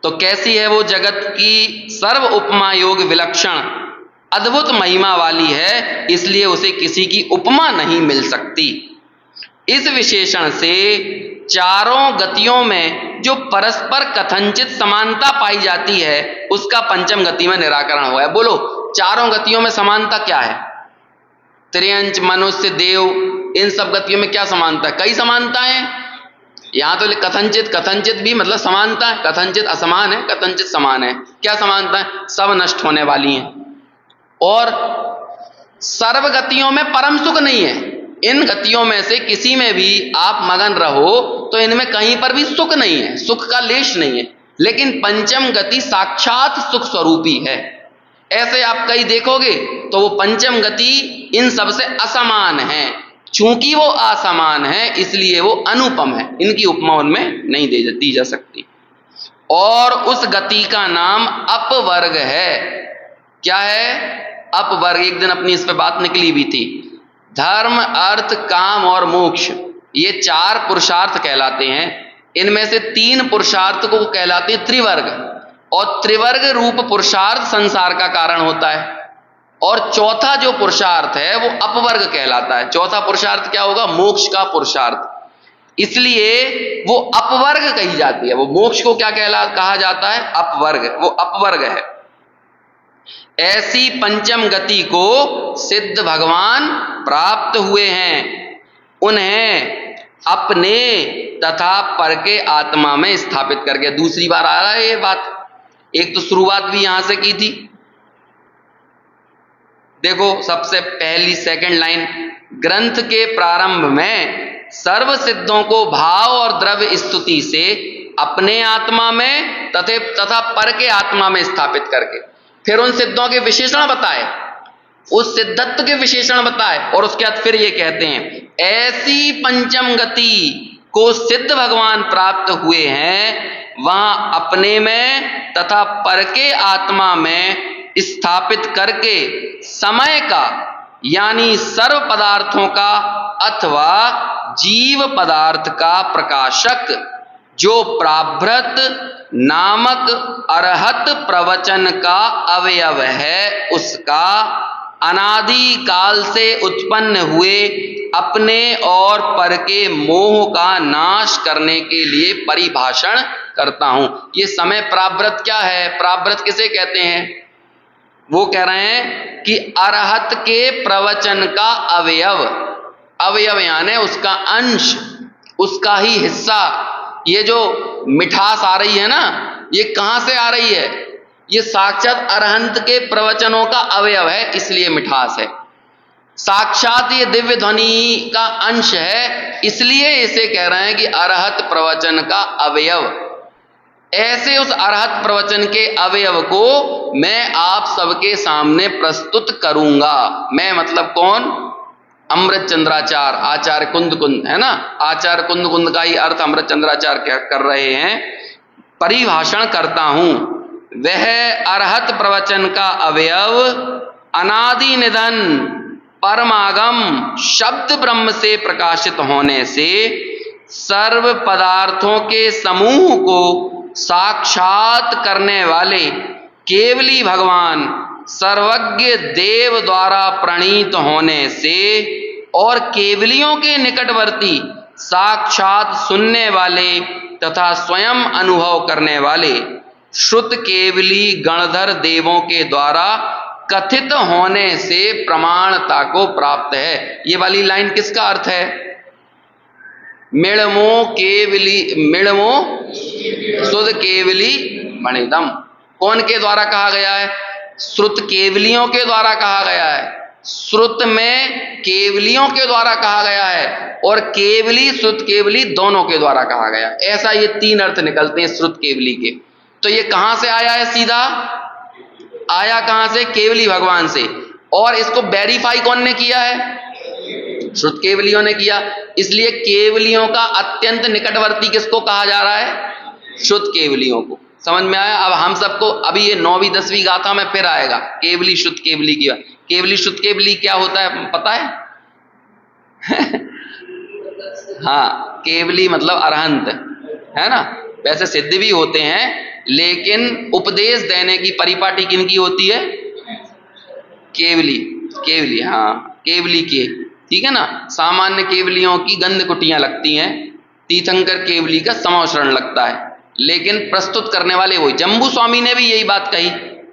A: तो कैसी है वो जगत की सर्व उपमा योग विलक्षण अद्भुत महिमा वाली है, इसलिए उसे किसी की उपमा नहीं मिल सकती। इस विशेषण से चारों गतियों में जो परस्पर कथनचित समानता पाई जाती है उसका पंचम गति में निराकरण हुआ है। बोलो, चारों गतियों में समानता क्या है? त्रियंच, मनुष्य, देव, इन सब गतियों में क्या समानता है? कई समानताएं। यहां तो कथनचित, कथनचित भी मतलब समानता है, कथनचित असमान है, कथनचित समान है। क्या समानता है? सब नष्ट होने वाली हैं। और सर्व गतियों में परम सुख नहीं है। इन गतियों में से किसी में भी आप मगन रहो तो इनमें कहीं पर भी सुख नहीं है, सुख का लेश नहीं है। लेकिन पंचम गति साक्षात सुख स्वरूपी है। ऐसे आप कहीं देखोगे तो वो पंचम गति इन सब से असमान है। चूंकि वो असमान है इसलिए वो अनुपम है, इनकी उपमा उनमें नहीं दी जा सकती। और उस गति का नाम अपवर्ग है। क्या है? अपवर्ग। एक दिन अपनी इस पे बात निकली भी थी। धर्म, अर्थ, काम और मोक्ष, ये चार पुरुषार्थ कहलाते हैं। इनमें से तीन पुरुषार्थ को कहलाते हैं त्रिवर्ग, और त्रिवर्ग रूप पुरुषार्थ संसार का कारण होता है। और चौथा जो पुरुषार्थ है वो अपवर्ग कहलाता है। चौथा पुरुषार्थ क्या होगा? मोक्ष का पुरुषार्थ। इसलिए वो अपवर्ग कही जाती है। वो मोक्ष को क्या कहा जाता है? अपवर्ग। वो अपवर्ग है। ऐसी पंचम गति को सिद्ध भगवान प्राप्त हुए हैं। उन्हें अपने तथा पर के आत्मा में स्थापित करके। दूसरी बार आ रहा है ये बात। एक तो शुरुआत भी यहां से की थी। देखो, सबसे पहली सेकंड लाइन, ग्रंथ के प्रारंभ में सर्व सिद्धों को भाव और द्रव्य स्तुति से अपने आत्मा में तथा पर के आत्मा में स्थापित करके फिर उन सिद्धों के विशेषण बताए, उस सिद्धत्व के विशेषण बताए, और उसके बाद फिर ये कहते हैं ऐसी पंचम गति को सिद्ध भगवान प्राप्त हुए हैं, वहां अपने में तथा पर के आत्मा में स्थापित करके समय का यानी सर्व पदार्थों का अथवा जीव पदार्थ का प्रकाशक जो प्राभृत नामक अरहत प्रवचन का अवयव है, उसका अनादि काल से उत्पन्न हुए अपने और पर के मोह का नाश करने के लिए परिभाषण करता हूं। ये समय प्राभृत क्या है? प्राभृत किसे कहते हैं? वो कह रहे हैं कि अरहत के प्रवचन का अवयव, अवयव यानी उसका अंश, उसका ही हिस्सा। ये जो मिठास आ रही है ना, ये कहां से आ रही है? ये साक्षात अरहंत के प्रवचनों का अवयव है, इसलिए मिठास है। साक्षात ये दिव्य ध्वनि का अंश है, इसलिए इसे कह रहे हैं कि अरहत प्रवचन का अवयव। ऐसे उस अरहत प्रवचन के अवयव को मैं आप सबके सामने प्रस्तुत करूंगा। मैं मतलब कौन? अमृत चंद्राचार्य, आचार्य कुंद कुंद, है ना। आचार्य कुंद कुंद का ही अर्थ अमृत चंद्राचार्य क्या कर रहे हैं? परिभाषण करता हूं। वह अरहत प्रवचन का अवयव अनादि निधन परमागम शब्द ब्रह्म से प्रकाशित होने से सर्व पदार्थों के समूह को साक्षात करने वाले केवली भगवान सर्वज्ञ देव द्वारा प्रणीत होने से और केवलियों के निकटवर्ती साक्षात सुनने वाले तथा स्वयं अनुभव करने वाले श्रुत केवली गणधर देवों के द्वारा कथित होने से प्रमाणता को प्राप्त है। ये वाली लाइन किसका अर्थ है? मिणमो केवली, मिणमो सुध केवली मणिदम। कौन के द्वारा कहा गया है? श्रुत केवलियों के द्वारा कहा गया है। श्रुत में केवलियों के द्वारा कहा गया है और केवली श्रुत केवली दोनों के द्वारा कहा गया। ऐसा ये तीन अर्थ निकलते हैं श्रुत केवली के। तो ये कहां से आया है? सीधा आया कहां से? केवली भगवान से। और इसको वेरीफाई कौन ने किया है? श्रुत केवलियों ने किया। इसलिए केवलियों का अत्यंत निकटवर्ती किसको कहा जा रहा है? श्रुत केवलियों को। समझ में आया? अब हम सबको अभी ये 9वीं 10वीं गाथा में फिर आएगा केवली श्रुत केवली की। केवली श्रुत केवली क्या होता है पता है? हाँ, केवली मतलब अरहंत है ना। वैसे सिद्ध भी होते हैं, लेकिन उपदेश देने की परिपाटी किनकी होती है? केवली। केवली, हाँ केवली की, ठीक है ना। सामान्य केवलियों की गंध कुटियां लगती हैं, तीर्थंकर केवली का समावशरण लगता है, लेकिन प्रस्तुत करने वाले वही। जम्बू स्वामी ने भी यही बात कही,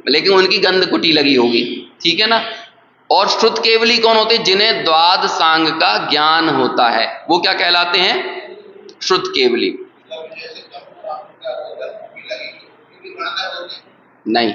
A: लेकिन उनकी गंध कुटी लगी होगी, ठीक है ना। और श्रुत केवली कौन होते? जिन्हें द्वाद सांग का ज्ञान होता है, वो क्या कहलाते हैं? श्रुत केवली। नहीं,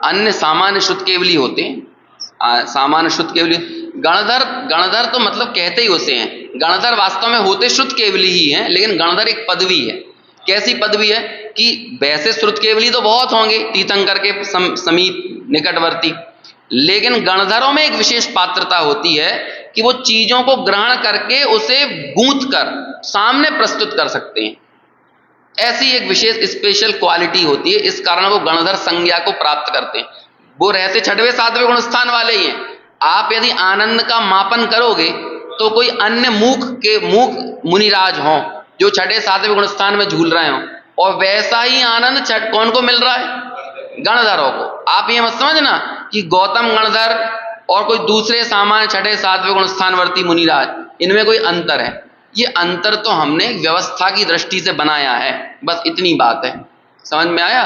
A: अन्य सामान्य श्रुत केवली होते हैं। सामान्य श्रुत केवली। गणधर, गणधर तो मतलब कहते ही उसे हैं। गणधर वास्तव में होते श्रुत केवली ही हैं, लेकिन गणधर एक पदवी है। कैसी पदवी है कि वैसे श्रुत केवली तो बहुत होंगे तीर्थंकर के समीप निकटवर्ती, लेकिन गणधरों में एक विशेष पात्रता होती है कि वो चीजों को ग्रहण करके उसे गूंथ कर सामने प्रस्तुत कर सकते हैं। ऐसी एक विशेष स्पेशल क्वालिटी होती है, इस कारण वो गणधर संज्ञा को प्राप्त करते हैं। वो रहते 6वें 7वें गुण स्थान वाले ही हैं। आप यदि आनंद का मापन करोगे तो कोई अन्य मूक मुनिराज हों जो 6वें 7वें गुण स्थान में झूल रहे हों, और वैसा ही आनंद कौन को मिल रहा है? गणधरों को। आप ये मत समझना कि गौतम गणधर और कोई दूसरे सामान्य 6वें 7वें गुण स्थानवर्ती मुनिराज, इनमें कोई अंतर है? ये अंतर तो हमने व्यवस्था की दृष्टि से बनाया है, बस इतनी बात है। समझ में आया?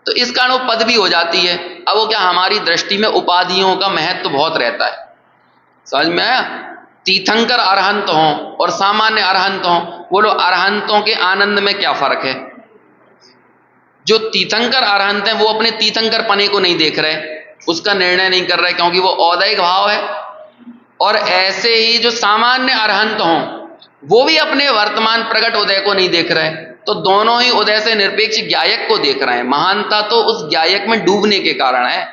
A: तो इस कारण वो पद भी हो जाती है। अब वो क्या, हमारी दृष्टि में उपाधियों का महत्व तो बहुत रहता है। समझ में आया? तीर्थंकर अरहंत हों और सामान्य अरहंत हों, बोलो अरहंतों के आनंद में क्या फर्क है? जो तीर्थंकर अरहंत हैं वो अपने तीर्थंकर पने को नहीं देख रहे, उसका निर्णय नहीं कर रहे, क्योंकि वो औदैहिक भाव है। और ऐसे ही जो सामान्य अरहंत हों वो भी अपने वर्तमान प्रकट उदय को नहीं देख रहे, तो दोनों ही उदय से निरपेक्ष ज्ञायक को देख रहे हैं। महानता तो उस ज्ञायक में डूबने के कारण है।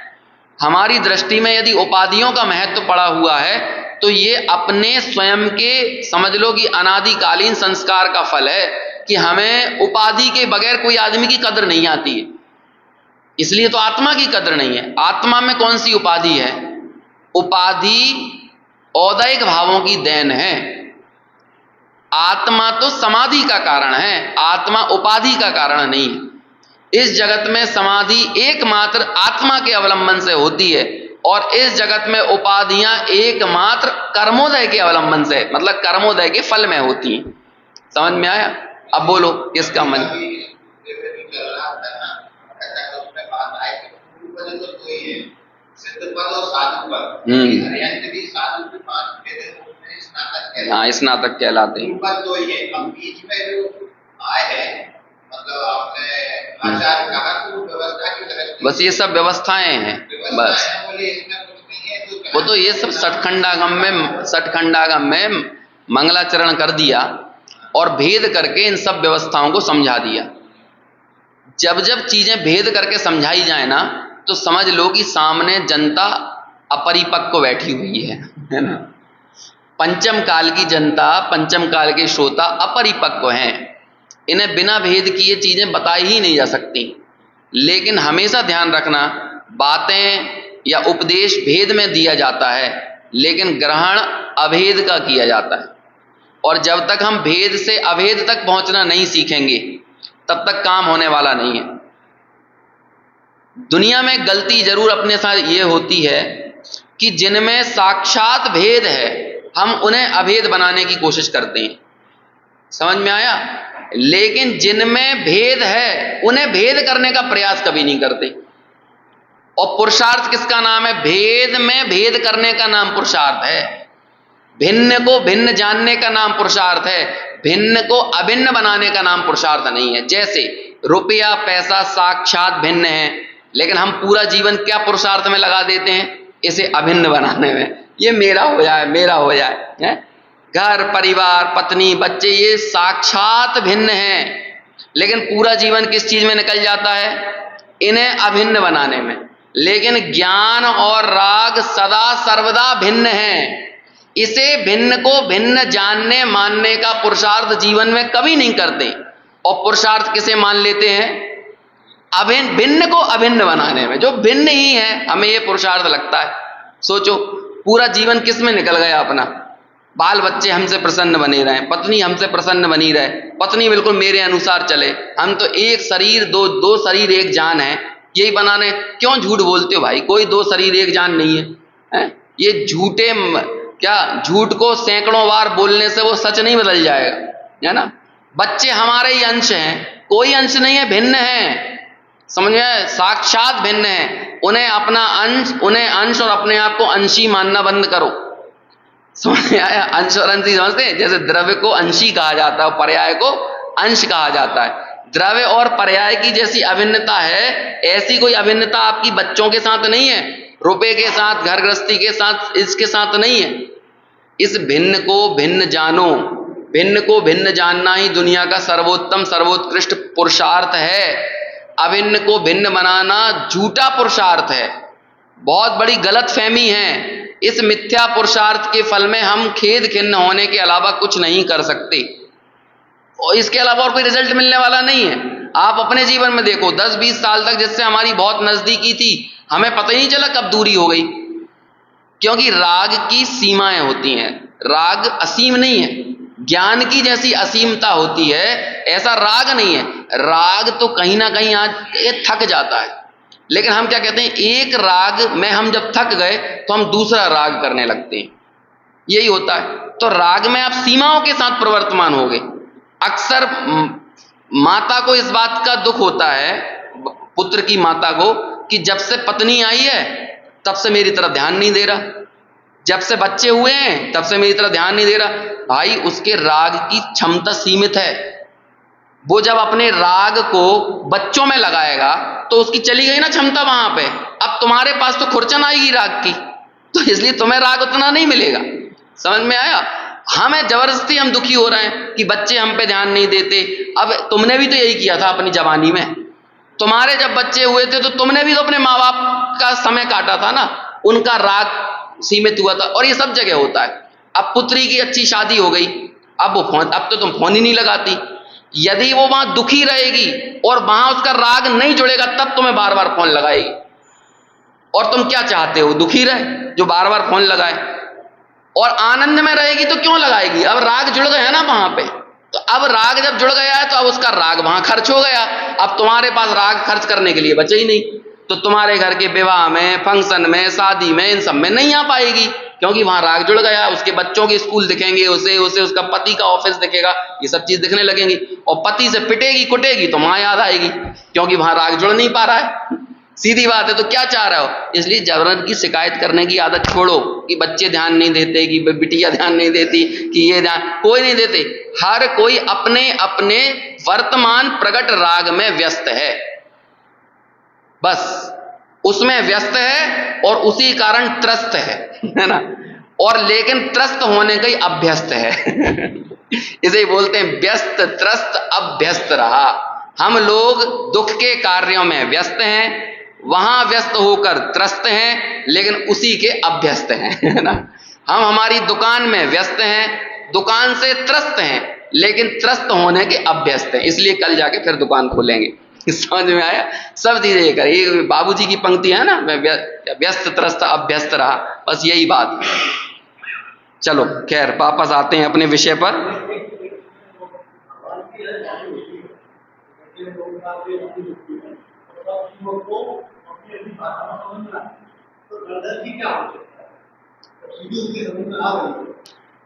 A: हमारी दृष्टि में यदि उपाधियों का महत्व पड़ा हुआ है तो ये अपने स्वयं के, समझ लो कि अनादिकालीन संस्कार का फल है कि हमें उपाधि के बगैर कोई आदमी की कदर नहीं आती है। इसलिए तो आत्मा की कदर नहीं है। आत्मा में कौन सी उपाधि है? उपाधि औदैहिक भावों की देन है। आत्मा तो समाधि का कारण है, आत्मा उपाधि का कारण नहीं। इस जगत में समाधि एकमात्र आत्मा के अवलंबन से होती है, और इस जगत में उपाधियां एकमात्र कर्मोदय के अवलंबन से, मतलब कर्मोदय के फल में होती हैं। समझ में आया? अब बोलो किसका मन? हाँ, स्नातक कहलाते हैं। बस ये सब व्यवस्थाएं हैं, बस। वो तो ये सब सठखंडागम में मंगलाचरण कर दिया और भेद करके इन सब व्यवस्थाओं को समझा दिया। जब जब चीजें भेद करके समझाई जाए ना, तो समझ लो कि सामने जनता अपरिपक्व बैठी हुई है ना। पंचम काल की जनता, पंचम काल के श्रोता अपरिपक्व हैं। इन्हें बिना भेद किए चीजें बताई ही नहीं जा सकती। लेकिन हमेशा ध्यान रखना, बातें या उपदेश भेद में दिया जाता है, लेकिन ग्रहण अभेद का किया जाता है। और जब तक हम भेद से अभेद तक पहुंचना नहीं सीखेंगे, तब तक काम होने वाला नहीं है। दुनिया में गलती जरूर अपने साथ ये होती है कि जिनमें साक्षात भेद है हम उन्हें अभेद बनाने की कोशिश करते हैं, समझ में आया? लेकिन जिनमें भेद है उन्हें भेद करने का प्रयास कभी नहीं करते। और पुरुषार्थ किसका नाम है? भेद में भेद करने का नाम पुरुषार्थ है। भिन्न को भिन्न जानने का नाम पुरुषार्थ है, भिन्न को अभिन्न बनाने का नाम पुरुषार्थ नहीं है। जैसे रुपया पैसा साक्षात भिन्न है, लेकिन हम पूरा जीवन क्या पुरुषार्थ में लगा देते हैं? इसे अभिन्न बनाने में। ये मेरा हो जाए, मेरा हो जाए, है? घर परिवार पत्नी बच्चे ये साक्षात भिन्न हैं, लेकिन पूरा जीवन किस चीज में निकल जाता है? इन्हें अभिन्न बनाने में। लेकिन ज्ञान और राग सदा सर्वदा भिन्न हैं। इसे भिन्न को भिन्न जानने मानने का पुरुषार्थ जीवन में कभी नहीं करते। और पुरुषार्थ किसे मान लेते हैं? अभिन्न, भिन्न को अभिन्न बनाने में। जो भिन्न ही है हमें ये पुरुषार्थ लगता है। सोचो पूरा जीवन किस में निकल गया अपना? बाल बच्चे हमसे प्रसन्न बने रहे, पत्नी हमसे प्रसन्न बनी रहे, पत्नी बिल्कुल मेरे अनुसार चले, हम तो एक शरीर दो शरीर एक जान है, यही बनाने। क्यों झूठ बोलते हो भाई? कोई दो शरीर एक जान नहीं है। ये झूठे, क्या झूठ को सैकड़ों बार बोलने से वो सच नहीं बदल जाएगा, है ना? बच्चे हमारे ही अंश हैं, कोई अंश नहीं है, भिन्न है, समझ में? साक्षात भिन्न है। उन्हें अपना अंश, उन्हें अंश और अपने आप को अंशी मानना बंद करो। समझ में आया? अंश और अंशी समझते हैं? जैसे द्रव्य को अंशी कहा जाता है और पर्याय को अंश कहा जाता है। द्रव्य और पर्याय की जैसी अभिन्नता है, ऐसी कोई अभिन्नता आपकी बच्चों के साथ नहीं है, रुपए के साथ, घर गृहस्थी के साथ, इसके साथ नहीं है। इस भिन्न को भिन्न जानो, भिन्न को भिन्न जानना ही दुनिया का सर्वोत्तम सर्वोत्कृष्ट पुरुषार्थ है। अभिन्न को भिन्न बनाना झूठा पुरुषार्थ है, बहुत बड़ी गलत फहमी है। इस मिथ्या पुरुषार्थ के फल में हम खेद खिन्न होने के अलावा कुछ नहीं कर सकते, और इसके अलावा और कोई रिजल्ट मिलने वाला नहीं है। आप अपने जीवन में देखो, 10-20 साल तक जिससे हमारी बहुत नजदीकी थी, हमें पता ही नहीं चला कब दूरी हो गई, क्योंकि राग की सीमाएं होती हैं। राग असीम नहीं है, ज्ञान की जैसी असीमता होती है ऐसा राग नहीं है। राग तो कहीं ना कहीं आज ये थक जाता है, लेकिन हम क्या कहते हैं, एक राग में हम जब थक गए तो हम दूसरा राग करने लगते हैं, यही होता है। तो राग में आप सीमाओं के साथ प्रवर्तमान हो गए। अक्सर माता को इस बात का दुख होता है, पुत्र की माता को, कि जब से पत्नी आई है तब से मेरी तरफ ध्यान नहीं दे रहा, जब से बच्चे हुए हैं तब से मेरी तरफ ध्यान नहीं दे रहा। भाई उसके राग की क्षमता सीमित है, वो जब अपने राग को बच्चों में लगाएगा तो उसकी चली गई ना क्षमता वहां पे। अब तुम्हारे पास तो खुरचन आएगी राग की, तो इसलिए तुम्हें राग उतना नहीं मिलेगा। समझ में आया? हमें जबरदस्ती हम दुखी हो रहे हैं कि बच्चे हम पे ध्यान नहीं देते। अब तुमने भी तो यही किया था अपनी जवानी में, तुम्हारे जब बच्चे हुए थे तो तुमने भी तो अपने माँ बाप का समय काटा था ना, उनका राग सीमित हुआ था। और ये सब जगह होता है। अब पुत्री की अच्छी शादी हो गई, अब वो फोन, अब तो तुम फोन ही नहीं लगाती। यदि वो वहां दुखी रहेगी और वहां उसका राग नहीं जुड़ेगा तब तुम्हें बार बार फोन लगाएगी। और तुम क्या चाहते हो? दुखी रहे जो बार बार फोन लगाए। और आनंद में रहेगी तो क्यों लगाएगी? अब राग जुड़ गया ना वहां पे, तो अब राग जब जुड़ गया है तो अब उसका राग वहां खर्च हो गया। अब तुम्हारे पास राग खर्च करने के लिए बचे ही नहीं, तो तुम्हारे घर के विवाह में, फंक्शन में, शादी में, इन सब में नहीं आ पाएगी, क्योंकि वहां राग जुड़ गया। उसके बच्चों के स्कूल दिखेंगे उसे, उसका पति का ऑफिस दिखेगा, ये सब चीज दिखने लगेंगी। और पति से पिटेगी कुटेगी तो वहां याद आएगी, क्योंकि वहां राग जुड़ नहीं पा रहा है। सीधी बात है। तो क्या चाह रहे हो? इसलिए जबरन की शिकायत करने की आदत छोड़ो कि बच्चे ध्यान नहीं देते, कि बिटिया ध्यान नहीं देती, कि ये ध्यान, कोई नहीं देते। हर कोई अपने अपने वर्तमान प्रकट राग में व्यस्त है, बस उसमें व्यस्त है और उसी कारण त्रस्त है ना? और लेकिन त्रस्त होने का ही अभ्यस्त है इसे ही बोलते हैं व्यस्त त्रस्त अभ्यस्त रहा। हम लोग दुख के कार्यों में व्यस्त हैं, वहां व्यस्त होकर त्रस्त हैं, लेकिन उसी के अभ्यस्त हैं, है ना? हम हमारी दुकान में व्यस्त हैं, दुकान से त्रस्त हैं, लेकिन त्रस्त होने के अभ्यस्त हैं, इसलिए कल जाके फिर दुकान खोलेंगे। समझ में आया? सब चीजें ये कर, ये बाबूजी की पंक्ति है ना, मैं व्यस्त त्रस्त अभ्यस्त रहा, बस यही बात। चलो खैर वापस आते हैं अपने विषय पर।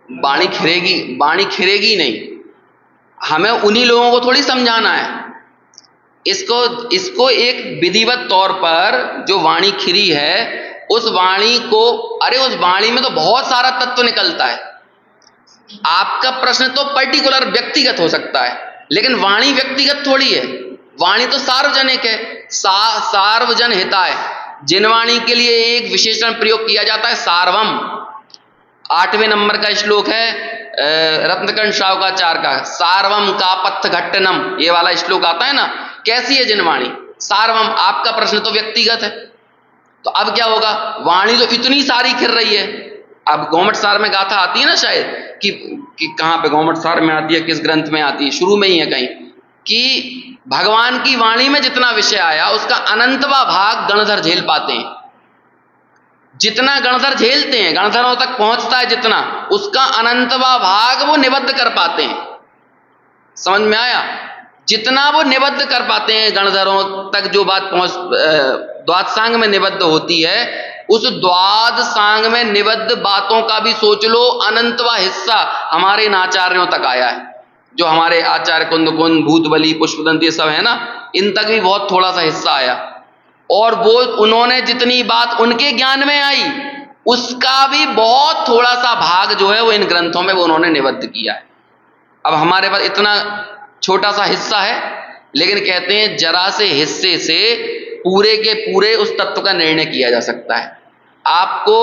A: वाणी खिरेगी नहीं। हमें उन्हीं लोगों को थोड़ी समझाना है। इसको एक विधिवत तौर पर जो वाणी खिरी है, उस वाणी को, अरे उस वाणी में तो बहुत सारा तत्व निकलता है। आपका प्रश्न तो पर्टिकुलर व्यक्तिगत हो सकता है, लेकिन वाणी व्यक्तिगत थोड़ी है। वाणी तो सार्वजनिक है, सार्वजन हिताय। जिनवाणी के लिए एक विशेषण प्रयोग किया जाता है, सार्वम। 8वें नंबर का श्लोक है रत्नकंठ शावकाचार्य का, सार्वम का पत्थ घट्टनम, ये वाला श्लोक आता है ना। कैसी है जिनवाणी? सार्वम। आपका प्रश्न तो व्यक्तिगत है, तो अब क्या होगा? वाणी तो इतनी सारी खिर रही है। अब गोमट सार में गाथा आती है ना शायद, कि कहां पे गोमट सार में आती है, किस ग्रंथ में आती है, शुरू में ही है कहीं, कि भगवान की वाणी में जितना विषय आया उसका अनंतवा भाग गणधर झेल पाते हैं। जितना गणधर झेलते हैं, गणधरों तक पहुंचता है जितना, उसका अनंतवा भाग वो निबद्ध कर पाते हैं। समझ में आया? जितना वो निबद्ध कर पाते हैं गणधरों तक, जो बात द्वादशांग में निबद्ध होती है, उस द्वादशांग में निबद्ध बातों का भी सोच लो, अनंतवा हिस्सा हमारे इन आचार्यों तक आया है। जो हमारे आचार्य कुंदकुंद, भूतबली, पुष्पदंत, ये सब है ना, इन तक भी बहुत थोड़ा सा हिस्सा आया। और वो उन्होंने जितनी बात उनके ज्ञान में आई, उसका भी बहुत थोड़ा सा भाग जो है वो इन ग्रंथों में वो उन्होंने निबद्ध किया है। अब हमारे पास इतना छोटा सा हिस्सा है, लेकिन कहते हैं जरा से हिस्से से पूरे के पूरे उस तत्व का निर्णय किया जा सकता है। आपको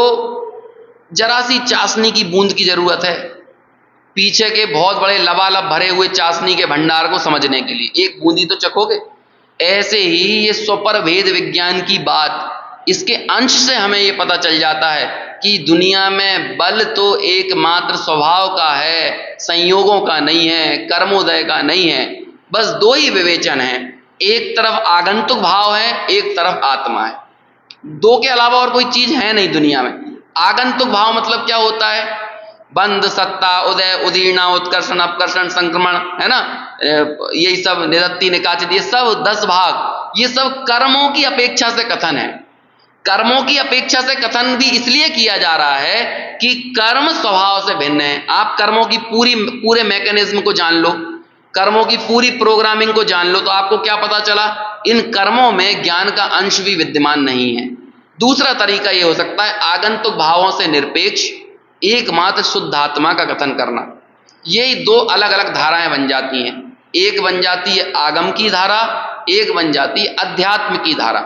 A: जरा सी चाशनी की बूंद की जरूरत है पीछे के बहुत बड़े लबालब भरे हुए चाशनी के भंडार को समझने के लिए। एक बूंदी तो चखोगे। ऐसे ही ये स्वपर भेद विज्ञान की बात, इसके अंश से हमें ये पता चल जाता है कि दुनिया में बल तो एकमात्र स्वभाव का है, संयोगों का नहीं है, कर्मोदय का नहीं है। बस दो ही विवेचन है, एक तरफ आगंतुक भाव है, एक तरफ आत्मा है। दो के अलावा और कोई चीज है नहीं दुनिया में। आगंतुक भाव मतलब क्या होता है? बंध, सत्ता, उदय, उदीर्णा, उत्कर्षण, अपकर्षण, संक्रमण, है ना, यही सब, निरत्ति, निकाचित, ये सब 10 भाग, ये सब कर्मों की अपेक्षा से कथन है। कर्मों की अपेक्षा से कथन भी इसलिए किया जा रहा है कि कर्म स्वभाव से भिन्न है। आप कर्मों की पूरे मैकेनिज्म को जान लो, कर्मों की पूरी प्रोग्रामिंग को जान लो, तो आपको क्या पता चला? इन कर्मों में ज्ञान का अंश भी विद्यमान नहीं है। दूसरा तरीका यह हो सकता है आगंतुक भावों से निरपेक्ष एकमात्र शुद्ध आत्मा का कथन करना। यही दो अलग अलग धाराएं बन जाती हैं। एक बन जाती है आगम की धारा, एक बन जाती है अध्यात्म की धारा।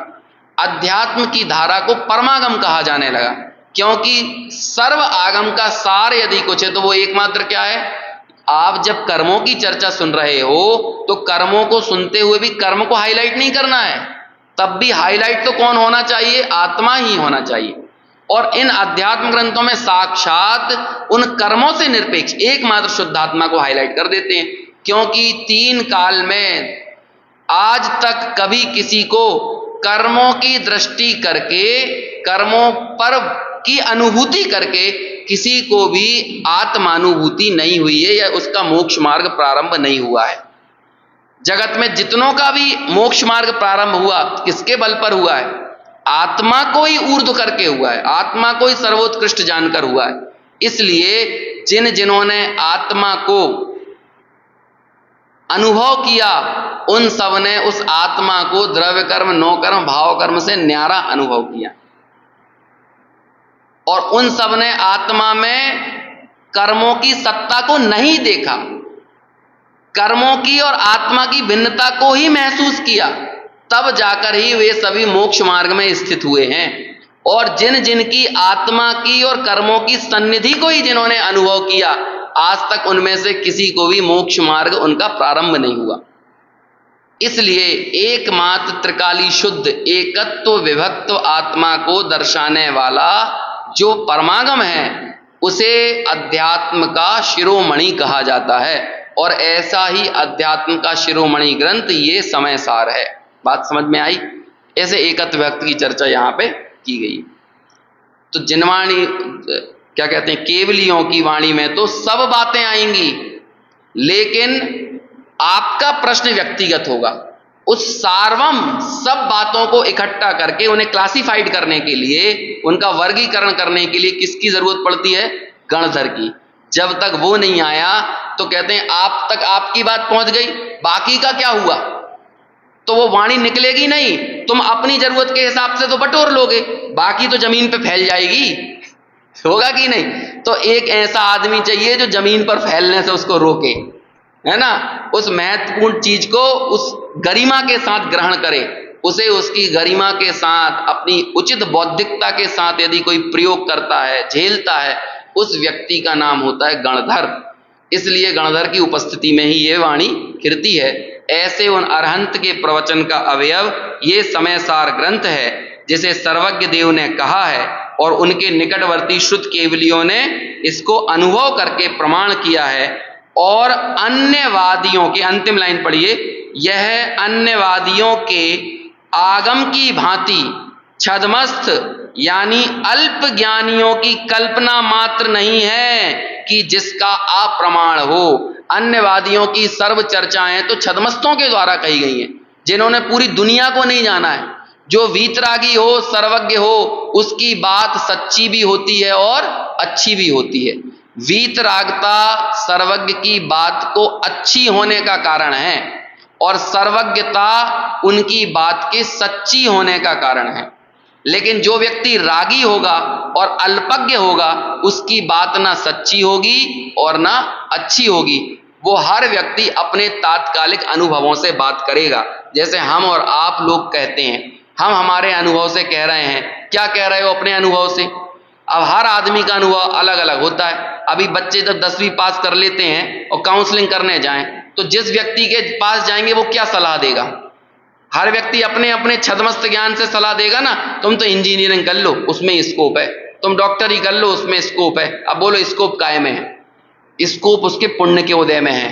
A: अध्यात्म की धारा को परमागम कहा जाने लगा, क्योंकि सर्व आगम का सार यदि कुछ है तो वो एकमात्र क्या है? आप जब कर्मों की चर्चा सुन रहे हो तो कर्मों को सुनते हुए भी कर्म को हाईलाइट नहीं करना है, तब भी हाईलाइट तो कौन होना चाहिए? आत्मा ही होना चाहिए। और इन अध्यात्म ग्रंथों में साक्षात उन कर्मों से निरपेक्ष एकमात्र शुद्ध आत्मा को हाईलाइट कर देते हैं, क्योंकि 3 काल में आज तक कभी किसी को कर्मों की दृष्टि करके, कर्मों पर की अनुभूति करके किसी को भी आत्मानुभूति नहीं हुई है, या उसका मोक्ष मार्ग प्रारंभ नहीं हुआ है। जगत में जितनों का भी मोक्ष मार्ग प्रारंभ हुआ, किसके बल पर हुआ है? आत्मा को ही ऊर्ध्व करके हुआ है, आत्मा को ही सर्वोत्कृष्ट जानकर हुआ है। इसलिए जिन्होंने आत्मा को अनुभव किया, उन सब ने उस आत्मा को द्रव्य कर्म, नौ कर्म, भाव कर्म से न्यारा अनुभव किया। और उन सब ने आत्मा में कर्मों की सत्ता को नहीं देखा, कर्मों की और आत्मा की भिन्नता को ही महसूस किया, तब जाकर ही वे सभी मोक्ष मार्ग में स्थित हुए हैं। और जिनकी आत्मा की और कर्मों की सन्निधि को ही जिन्होंने अनुभव किया, आज तक उनमें से किसी को भी मोक्ष मार्ग उनका प्रारंभ नहीं हुआ। इसलिए एकमात्र त्रिकाली शुद्ध एकत्व विभक्त आत्मा को दर्शाने वाला जो परमागम है, उसे अध्यात्म का शिरोमणि कहा जाता है। और ऐसा ही अध्यात्म का शिरोमणि ग्रंथ ये समय सार है। बात समझ में आई? ऐसे एकत्व विभक्त की चर्चा यहां पे की गई। तो जिनवाणी क्या कहते हैं, केवलियों की वाणी में तो सब बातें आएंगी, लेकिन आपका प्रश्न व्यक्तिगत होगा। उस सार्वम सब बातों को इकट्ठा करके उन्हें क्लासिफाइड करने के लिए, उनका वर्गीकरण करने के लिए किसकी जरूरत पड़ती है? गणधर की। जब तक वो नहीं आया तो कहते हैं आप तक आपकी बात पहुंच गई, बाकी का क्या हुआ? तो वो वाणी निकलेगी नहीं। तुम अपनी जरूरत के हिसाब से तो बटोर लोगे, बाकी तो जमीन पे फैल जाएगी, होगा कि नहीं? तो एक ऐसा आदमी चाहिए जो जमीन पर फैलने से उसको रोके, है ना? उस महत्वपूर्ण चीज को उस गरिमा के साथ ग्रहण करे, उसे उसकी गरिमा के साथ अपनी उचित बौद्धिकता के साथ यदि कोई प्रयोग करता है, झेलता है, उस व्यक्ति का नाम होता है गणधर। इसलिए गणधर की उपस्थिति में ही ये वाणी खिरती है। ऐसे उन अरहंत के प्रवचन का अवयव ये समय सार ग्रंथ है, जिसे सर्वज्ञ देव ने कहा है और उनके निकटवर्ती श्रुत केवलियों ने इसको अनुभव करके प्रमाण किया है। और अन्यवादियों के, अंतिम लाइन पढ़िए, यह अन्यवादियों के आगम की भांति छद्मस्थ यानी अल्प ज्ञानियों की कल्पना मात्र नहीं है कि जिसका अप्रमाण हो। अन्यवादियों की सर्व चर्चाएं तो छद्मस्तों के द्वारा कही गई हैं, जिन्होंने पूरी दुनिया को नहीं जाना है। जो वीतरागी हो, सर्वज्ञ हो, उसकी बात सच्ची भी होती है और अच्छी भी होती है। वीतरागता सर्वज्ञ की बात को अच्छी होने का कारण है और सर्वज्ञता उनकी बात के सच्ची होने का कारण है। लेकिन जो व्यक्ति रागी होगा और अल्पज्ञ होगा, उसकी बात ना सच्ची होगी और ना अच्छी होगी। वो हर व्यक्ति अपने तात्कालिक अनुभवों से बात करेगा। जैसे हम और आप लोग कहते हैं, हम हमारे अनुभव से कह रहे हैं। क्या कह रहे हो अपने अनुभव से? अब हर आदमी का अनुभव अलग अलग होता है। अभी बच्चे जब 10वीं पास कर लेते हैं और काउंसलिंग करने जाएं, तो जिस व्यक्ति के पास जाएंगे वो क्या सलाह देगा? हर व्यक्ति अपने अपने छद्मस्त ज्ञान से सलाह देगा ना। तुम तो इंजीनियरिंग कर लो, उसमें स्कोप है। तुम डॉक्टरी कर लो, उसमें स्कोप है। अब बोलो स्कोप काहे में है? स्कोप उसके पुण्य के उदय में है।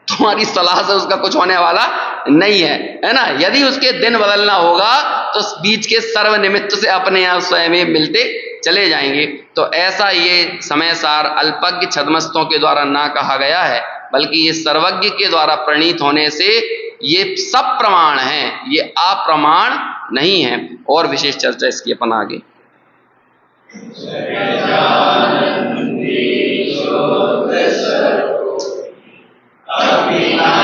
A: तुम्हारी सलाह से उसका कुछ होने वाला नहीं है ना? यदि उसके दिन बदलना होगा तो बीच के सर्व निमित्त से अपने आप स्वयं मिलते चले जाएंगे। तो ऐसा ये समय सार अल्पज्ञ छद्मस्तों के द्वारा ना कहा गया है, बल्कि ये सर्वज्ञ के द्वारा प्रणीत होने से ये सब प्रमाण हैं, ये अप्रमाण नहीं है। और विशेष चर्चा इसकी अपन आगे।
B: अविनाशी